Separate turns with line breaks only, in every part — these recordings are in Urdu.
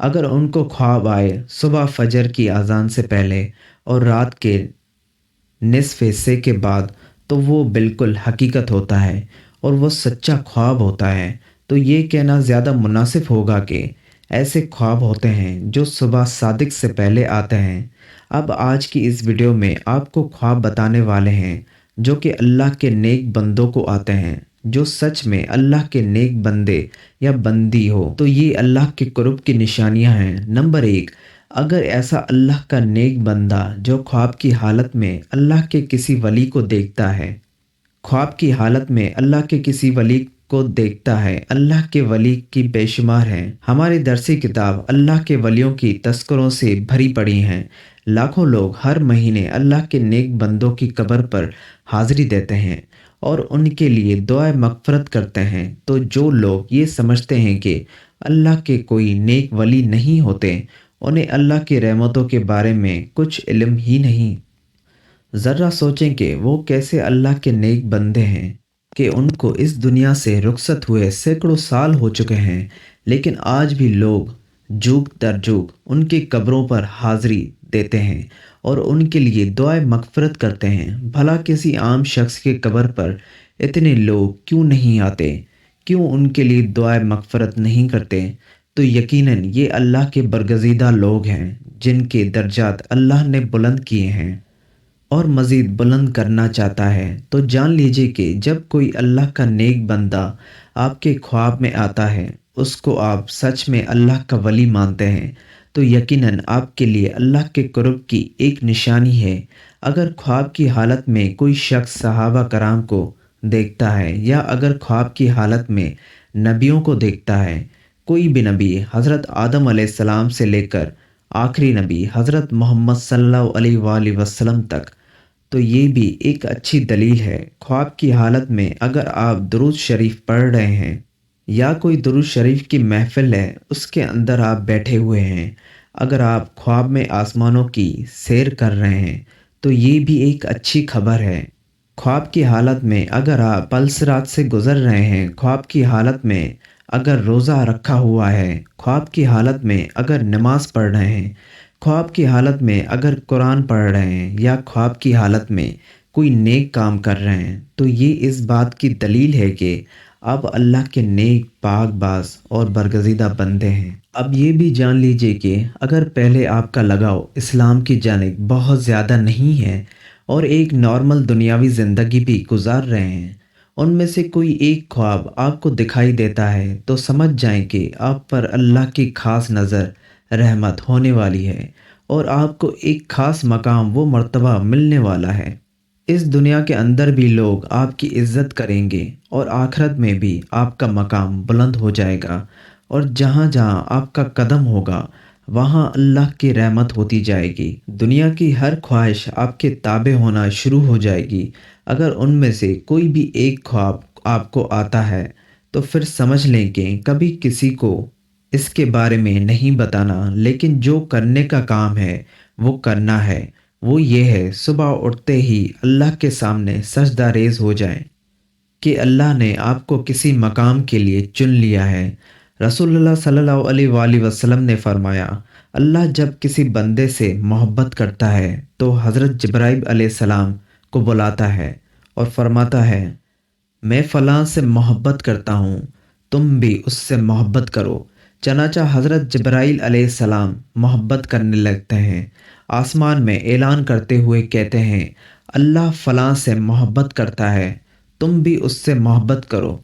اگر ان کو خواب آئے صبح فجر کی اذان سے پہلے اور رات کے نصف حصے کے بعد تو وہ بالکل حقیقت ہوتا ہے اور وہ سچا خواب ہوتا ہے۔ تو یہ کہنا زیادہ مناسب ہوگا کہ ایسے خواب ہوتے ہیں جو صبح صادق سے پہلے آتے ہیں۔ اب آج کی اس ویڈیو میں آپ کو خواب بتانے والے ہیں جو کہ اللہ کے نیک بندوں کو آتے ہیں۔ جو سچ میں اللہ کے نیک بندے یا بندی ہو تو یہ اللہ کے قرب کی نشانیاں ہیں۔ نمبر 1، اگر ایسا اللہ کا نیک بندہ جو خواب کی حالت میں اللہ کے کسی ولی کو دیکھتا ہے، خواب کی حالت میں اللہ کے کسی ولی کو دیکھتا ہے۔ اللہ کے ولی کی بے شمار ہیں۔ ہماری درسی کتاب اللہ کے ولیوں کی تذکروں سے بھری پڑی ہیں۔ لاکھوں لوگ ہر مہینے اللہ کے نیک بندوں کی قبر پر حاضری دیتے ہیں اور ان کے لیے دعائے مغفرت کرتے ہیں۔ تو جو لوگ یہ سمجھتے ہیں کہ اللہ کے کوئی نیک ولی نہیں ہوتے، انہیں اللہ کی رحمتوں کے بارے میں کچھ علم ہی نہیں۔ ذرا سوچیں کہ وہ کیسے اللہ کے نیک بندے ہیں کہ ان کو اس دنیا سے رخصت ہوئے سینکڑوں سال ہو چکے ہیں، لیکن آج بھی لوگ جوگ در جوگ ان کی قبروں پر حاضری دیتے ہیں اور ان کے لیے دعائے مغفرت کرتے ہیں۔ بھلا کسی عام شخص کی قبر پر اتنے لوگ کیوں نہیں آتے؟ کیوں ان کے لیے دعائے مغفرت نہیں کرتے؟ تو یقیناً یہ اللہ کے برگزیدہ لوگ ہیں جن کے درجات اللہ نے بلند کیے ہیں اور مزید بلند کرنا چاہتا ہے۔ تو جان لیجئے کہ جب کوئی اللہ کا نیک بندہ آپ کے خواب میں آتا ہے، اس کو آپ سچ میں اللہ کا ولی مانتے ہیں، تو یقیناً آپ کے لیے اللہ کے قرب کی ایک نشانی ہے۔ اگر خواب کی حالت میں کوئی شخص صحابہ کرام کو دیکھتا ہے یا اگر خواب کی حالت میں نبیوں کو دیکھتا ہے، کوئی بھی نبی حضرت آدم علیہ السلام سے لے کر آخری نبی حضرت محمد صلی اللہ علیہ وآلہ وسلم تک، تو یہ بھی ایک اچھی دلیل ہے۔ خواب کی حالت میں اگر آپ درود شریف پڑھ رہے ہیں یا کوئی درود شریف کی محفل ہے اس کے اندر آپ بیٹھے ہوئے ہیں، اگر آپ خواب میں آسمانوں کی سیر کر رہے ہیں تو یہ بھی ایک اچھی خبر ہے۔ خواب کی حالت میں اگر آپ پل صراط سے گزر رہے ہیں، خواب کی حالت میں اگر روزہ رکھا ہوا ہے، خواب کی حالت میں اگر نماز پڑھ رہے ہیں، خواب کی حالت میں اگر قرآن پڑھ رہے ہیں یا خواب کی حالت میں کوئی نیک کام کر رہے ہیں، تو یہ اس بات کی دلیل ہے کہ آپ اللہ کے نیک پاک باز اور برگزیدہ بندے ہیں۔ اب یہ بھی جان لیجئے کہ اگر پہلے آپ کا لگاؤ اسلام کی جانب بہت زیادہ نہیں ہے اور ایک نارمل دنیاوی زندگی بھی گزار رہے ہیں، ان میں سے کوئی ایک خواب آپ کو دکھائی دیتا ہے، تو سمجھ جائیں کہ آپ پر اللہ کی خاص نظر رحمت ہونے والی ہے اور آپ کو ایک خاص مقام و مرتبہ ملنے والا ہے۔ اس دنیا کے اندر بھی لوگ آپ کی عزت کریں گے اور آخرت میں بھی آپ کا مقام بلند ہو جائے گا، اور جہاں جہاں آپ کا قدم ہوگا وہاں اللہ کی رحمت ہوتی جائے گی۔ دنیا کی ہر خواہش آپ کے تابع ہونا شروع ہو جائے گی۔ اگر ان میں سے کوئی بھی ایک خواب آپ کو آتا ہے تو پھر سمجھ لیں کہ کبھی کسی کو اس کے بارے میں نہیں بتانا، لیکن جو کرنے کا کام ہے وہ کرنا ہے۔ وہ یہ ہے صبح اٹھتے ہی اللہ کے سامنے سجدہ ریز ہو جائیں کہ اللہ نے آپ کو کسی مقام کے لیے چن لیا ہے۔ رسول اللہ صلی اللہ علیہ وآلہ وسلم نے فرمایا، اللہ جب کسی بندے سے محبت کرتا ہے تو حضرت جبرائیل علیہ السلام کو بلاتا ہے اور فرماتا ہے، میں فلاں سے محبت کرتا ہوں، تم بھی اس سے محبت کرو۔ چنانچہ حضرت جبرائیل علیہ السلام محبت کرنے لگتے ہیں، آسمان میں اعلان کرتے ہوئے کہتے ہیں، اللہ فلاں سے محبت کرتا ہے، تم بھی اس سے محبت کرو۔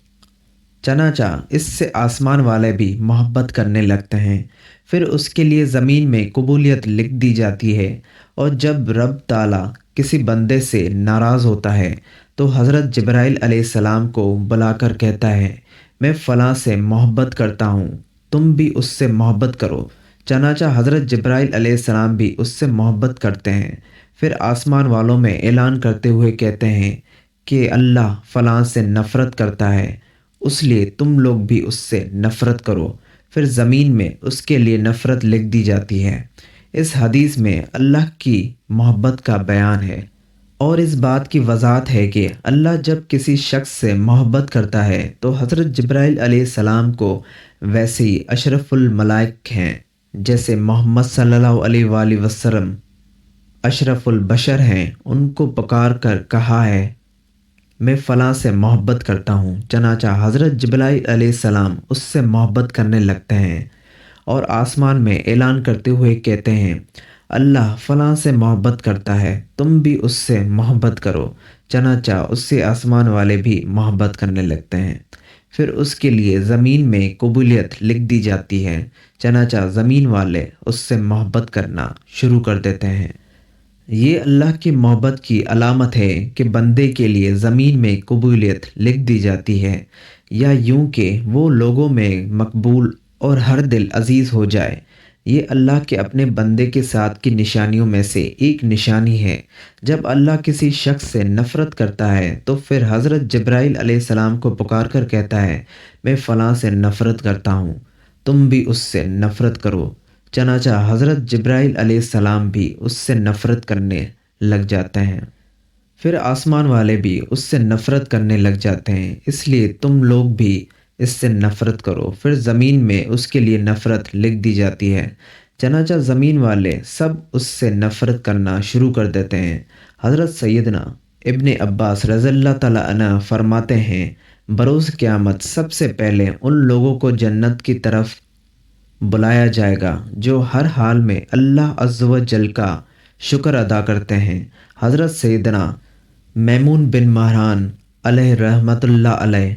چنانچہ اس سے آسمان والے بھی محبت کرنے لگتے ہیں، پھر اس کے لیے زمین میں قبولیت لکھ دی جاتی ہے، اور جب رب تعالیٰ کسی بندے سے ناراض ہوتا ہے تو حضرت جبرائیل علیہ السلام کو بلا کر کہتا ہے، میں فلاں سے محبت کرتا ہوں، تم بھی اس سے محبت کرو۔ چنانچہ حضرت جبرائیل علیہ السلام بھی اس سے محبت کرتے ہیں، پھر آسمان والوں میں اعلان کرتے ہوئے کہتے ہیں کہ اللہ فلاں سے نفرت کرتا ہے، اس لیے تم لوگ بھی اس سے نفرت کرو۔ پھر زمین میں اس کے لیے نفرت لکھ دی جاتی ہے۔ اس حدیث میں اللہ کی محبت کا بیان ہے اور اس بات کی وضاحت ہے کہ اللہ جب کسی شخص سے محبت کرتا ہے تو حضرت جبرائیل علیہ السلام کو ویسے ہی اشرف الملائک ہیں جیسے محمد صلی اللہ علیہ وآلہ وسلم اشرف البشر ہیں، ان کو پکار کر کہا ہے میں فلاں سے محبت کرتا ہوں، چنانچہ حضرت جبرائیل علیہ السلام اس سے محبت کرنے لگتے ہیں اور آسمان میں اعلان کرتے ہوئے کہتے ہیں اللہ فلاں سے محبت کرتا ہے، تم بھی اس سے محبت کرو، چنانچہ اس سے آسمان والے بھی محبت کرنے لگتے ہیں۔ پھر اس کے لیے زمین میں قبولیت لکھ دی جاتی ہے، چنانچہ زمین والے اس سے محبت کرنا شروع کر دیتے ہیں۔ یہ اللہ کی محبت کی علامت ہے کہ بندے کے لیے زمین میں قبولیت لکھ دی جاتی ہے، یا یوں کہ وہ لوگوں میں مقبول اور ہر دل عزیز ہو جائے۔ یہ اللہ کے اپنے بندے کے ساتھ کی نشانیوں میں سے ایک نشانی ہے۔ جب اللہ کسی شخص سے نفرت کرتا ہے تو پھر حضرت جبرائیل علیہ السلام کو پکار کر کہتا ہے میں فلاں سے نفرت کرتا ہوں، تم بھی اس سے نفرت کرو، چنانچہ حضرت جبرائیل علیہ السلام بھی اس سے نفرت کرنے لگ جاتے ہیں۔ پھر آسمان والے بھی اس سے نفرت کرنے لگ جاتے ہیں، اس لیے تم لوگ بھی اس سے نفرت کرو۔ پھر زمین میں اس کے لیے نفرت لکھ دی جاتی ہے، چنانچہ زمین والے سب اس سے نفرت کرنا شروع کر دیتے ہیں۔ حضرت سیدنا ابن عباس رضی اللہ تعالیٰ عنہ فرماتے ہیں بروز قیامت سب سے پہلے ان لوگوں کو جنت کی طرف بلایا جائے گا جو ہر حال میں اللہ عز و جل کا شکر ادا کرتے ہیں۔ حضرت سیدنا میمون بن مہران علیہ رحمۃ اللہ علیہ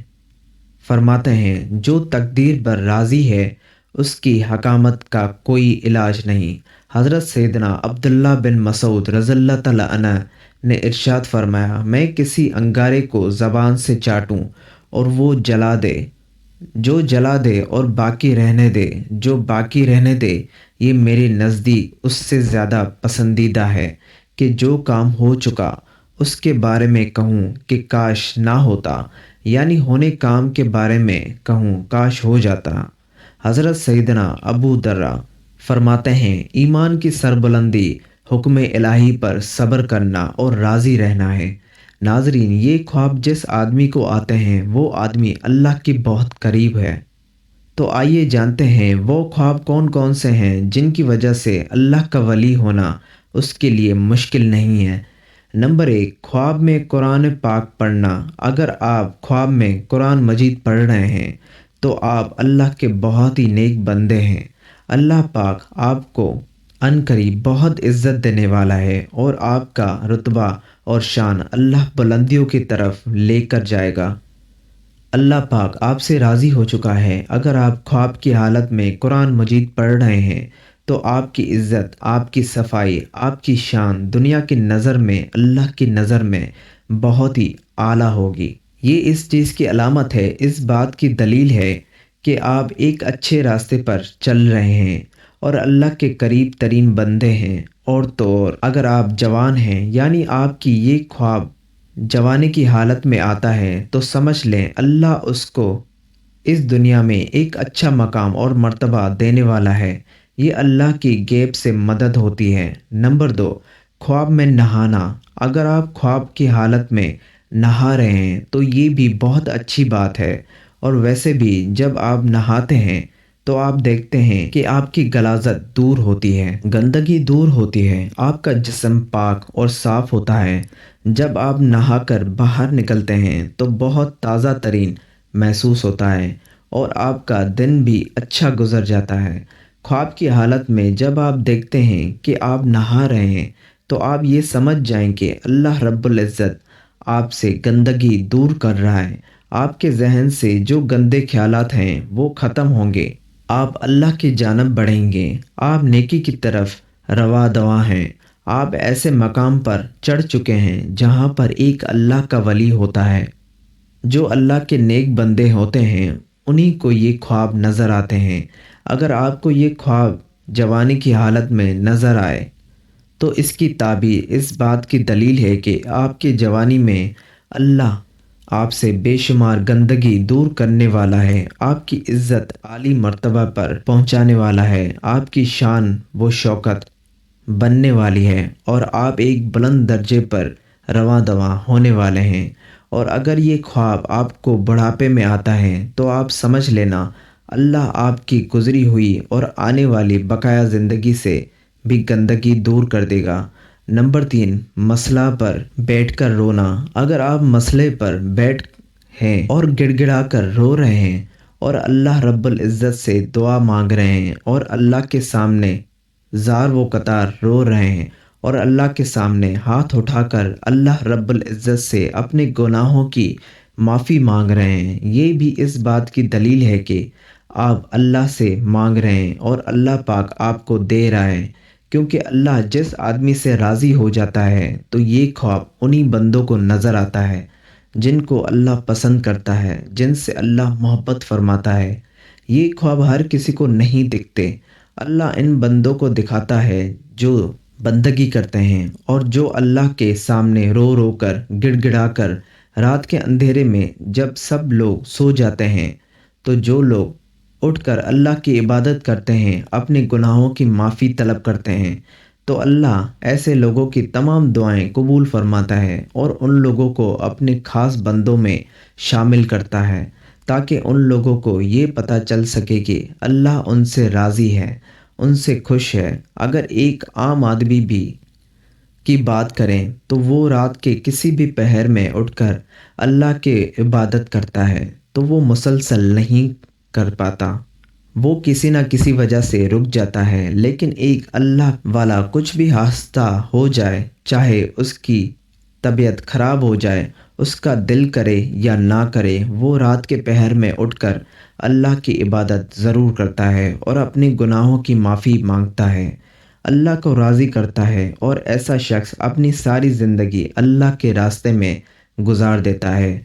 فرماتے ہیں جو تقدیر پر راضی ہے اس کی حکامت کا کوئی علاج نہیں۔ حضرت سیدنا عبداللہ بن مسعود رضی اللہ تعالیٰ عنہ نے ارشاد فرمایا میں کسی انگارے کو زبان سے چاٹوں اور وہ جلا دے، جو جلا دے اور باقی رہنے دے، جو باقی رہنے دے، یہ میرے نزدیک اس سے زیادہ پسندیدہ ہے کہ جو کام ہو چکا اس کے بارے میں کہوں کہ کاش نہ ہوتا، یعنی ہونے کام کے بارے میں کہوں کاش ہو جاتا۔ حضرت سیدنا ابو درہ فرماتے ہیں ایمان کی سربلندی حکم الہی پر صبر کرنا اور راضی رہنا ہے۔ ناظرین، یہ خواب جس آدمی کو آتے ہیں وہ آدمی اللہ کی بہت قریب ہے۔ تو آئیے جانتے ہیں وہ خواب کون کون سے ہیں جن کی وجہ سے اللہ کا ولی ہونا اس کے لیے مشکل نہیں ہے۔ نمبر 1، خواب میں قرآن پاک پڑھنا۔ اگر آپ خواب میں قرآن مجید پڑھ رہے ہیں تو آپ اللہ کے بہت ہی نیک بندے ہیں۔ اللہ پاک آپ کو عنقریب بہت عزت دینے والا ہے اور آپ کا رتبہ اور شان اللہ بلندیوں کی طرف لے کر جائے گا۔ اللہ پاک آپ سے راضی ہو چکا ہے۔ اگر آپ خواب کی حالت میں قرآن مجید پڑھ رہے ہیں تو آپ کی عزت، آپ کی صفائی، آپ کی شان دنیا کی نظر میں، اللہ کی نظر میں بہت ہی اعلیٰ ہوگی۔ یہ اس چیز کی علامت ہے، اس بات کی دلیل ہے کہ آپ ایک اچھے راستے پر چل رہے ہیں اور اللہ کے قریب ترین بندے ہیں۔ اور تو اور اگر آپ جوان ہیں، یعنی آپ کی یہ خواب جوانی کی حالت میں آتا ہے تو سمجھ لیں اللہ اس کو اس دنیا میں ایک اچھا مقام اور مرتبہ دینے والا ہے۔ یہ اللہ کی غیب سے مدد ہوتی ہے۔ نمبر 2، خواب میں نہانا۔ اگر آپ خواب کی حالت میں نہا رہے ہیں تو یہ بھی بہت اچھی بات ہے، اور ویسے بھی جب آپ نہاتے ہیں تو آپ دیکھتے ہیں کہ آپ کی غلاظت دور ہوتی ہے، گندگی دور ہوتی ہے، آپ کا جسم پاک اور صاف ہوتا ہے۔ جب آپ نہا کر باہر نکلتے ہیں تو بہت تازہ ترین محسوس ہوتا ہے اور آپ کا دن بھی اچھا گزر جاتا ہے۔ خواب کی حالت میں جب آپ دیکھتے ہیں کہ آپ نہا رہے ہیں تو آپ یہ سمجھ جائیں کہ اللہ رب العزت آپ سے گندگی دور کر رہا ہے، آپ کے ذہن سے جو گندے خیالات ہیں وہ ختم ہوں گے، آپ اللہ کی جانب بڑھیں گے، آپ نیکی کی طرف رواں دواں ہیں، آپ ایسے مقام پر چڑھ چکے ہیں جہاں پر ایک اللہ کا ولی ہوتا ہے۔ جو اللہ کے نیک بندے ہوتے ہیں انہی کو یہ خواب نظر آتے ہیں۔ اگر آپ کو یہ خواب جوانی کی حالت میں نظر آئے تو اس کی تعبیر اس بات کی دلیل ہے کہ آپ کی جوانی میں اللہ آپ سے بے شمار گندگی دور کرنے والا ہے، آپ کی عزت عالی مرتبہ پر پہنچانے والا ہے، آپ کی شان و شوکت بننے والی ہے اور آپ ایک بلند درجے پر رواں دواں ہونے والے ہیں۔ اور اگر یہ خواب آپ کو بڑھاپے میں آتا ہے تو آپ سمجھ لینا اللہ آپ کی گزری ہوئی اور آنے والی بقایا زندگی سے بھی گندگی دور کر دے گا۔ نمبر 3، مسئلہ پر بیٹھ کر رونا۔ اگر آپ مسئلے پر بیٹھ ہیں اور گڑ گڑا کر رو رہے ہیں اور اللہ رب العزت سے دعا مانگ رہے ہیں اور اللہ کے سامنے زار و قطار رو رہے ہیں اور اللہ کے سامنے ہاتھ اٹھا کر اللہ رب العزت سے اپنے گناہوں کی معافی مانگ رہے ہیں، یہ بھی اس بات کی دلیل ہے کہ آپ اللہ سے مانگ رہے ہیں اور اللہ پاک آپ کو دے رہا ہے، کیونکہ اللہ جس آدمی سے راضی ہو جاتا ہے تو یہ خواب انہی بندوں کو نظر آتا ہے جن کو اللہ پسند کرتا ہے، جن سے اللہ محبت فرماتا ہے۔ یہ خواب ہر کسی کو نہیں دکھتے، اللہ ان بندوں کو دکھاتا ہے جو بندگی کرتے ہیں اور جو اللہ کے سامنے رو رو کر گڑ گڑا کر رات کے اندھیرے میں جب سب لوگ سو جاتے ہیں تو جو لوگ اٹھ کر اللہ کی عبادت کرتے ہیں، اپنے گناہوں کی معافی طلب کرتے ہیں، تو اللہ ایسے لوگوں کی تمام دعائیں قبول فرماتا ہے اور ان لوگوں کو اپنے خاص بندوں میں شامل کرتا ہے تاکہ ان لوگوں کو یہ پتہ چل سکے کہ اللہ ان سے راضی ہے، ان سے خوش ہے۔ اگر ایک عام آدمی بھی کی بات کریں تو وہ رات کے کسی بھی پہر میں اٹھ کر اللہ کی عبادت کرتا ہے تو وہ مسلسل نہیں کر پاتا، وہ کسی نہ کسی وجہ سے رک جاتا ہے، لیکن ایک اللہ والا کچھ بھی حادثہ ہو جائے، چاہے اس کی طبیعت خراب ہو جائے، اس کا دل کرے یا نہ کرے، وہ رات کے پہر میں اٹھ کر اللہ کی عبادت ضرور کرتا ہے اور اپنے گناہوں کی معافی مانگتا ہے، اللہ کو راضی کرتا ہے، اور ایسا شخص اپنی ساری زندگی اللہ کے راستے میں گزار دیتا ہے،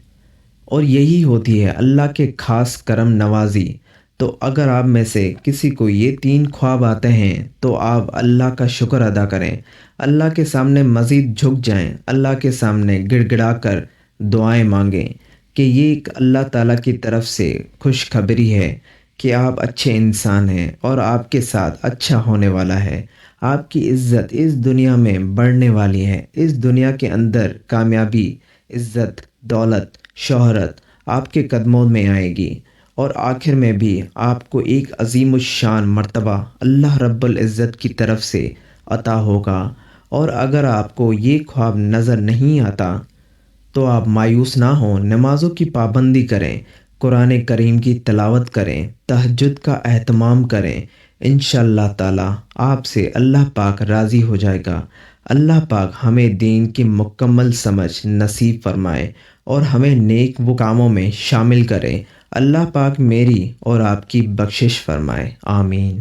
اور یہی ہوتی ہے اللہ کے خاص کرم نوازی۔ تو اگر آپ میں سے کسی کو یہ 3 خواب آتے ہیں تو آپ اللہ کا شکر ادا کریں، اللہ کے سامنے مزید جھک جائیں، اللہ کے سامنے گڑ گڑا کر دعائیں مانگیں کہ یہ ایک اللہ تعالیٰ کی طرف سے خوشخبری ہے کہ آپ اچھے انسان ہیں اور آپ کے ساتھ اچھا ہونے والا ہے، آپ کی عزت اس دنیا میں بڑھنے والی ہے، اس دنیا کے اندر کامیابی، عزت، دولت، شہرت آپ کے قدموں میں آئے گی، اور آخر میں بھی آپ کو ایک عظیم الشان مرتبہ اللہ رب العزت کی طرف سے عطا ہوگا۔ اور اگر آپ کو یہ خواب نظر نہیں آتا تو آپ مایوس نہ ہوں، نمازوں کی پابندی کریں، قرآن کریم کی تلاوت کریں، تہجد کا اہتمام کریں، انشاءاللہ تعالیٰ آپ سے اللہ پاک راضی ہو جائے گا۔ اللہ پاک ہمیں دین کی مکمل سمجھ نصیب فرمائے اور ہمیں نیک وہ کاموں میں شامل کرے۔ اللہ پاک میری اور آپ کی بخشش فرمائے، آمین۔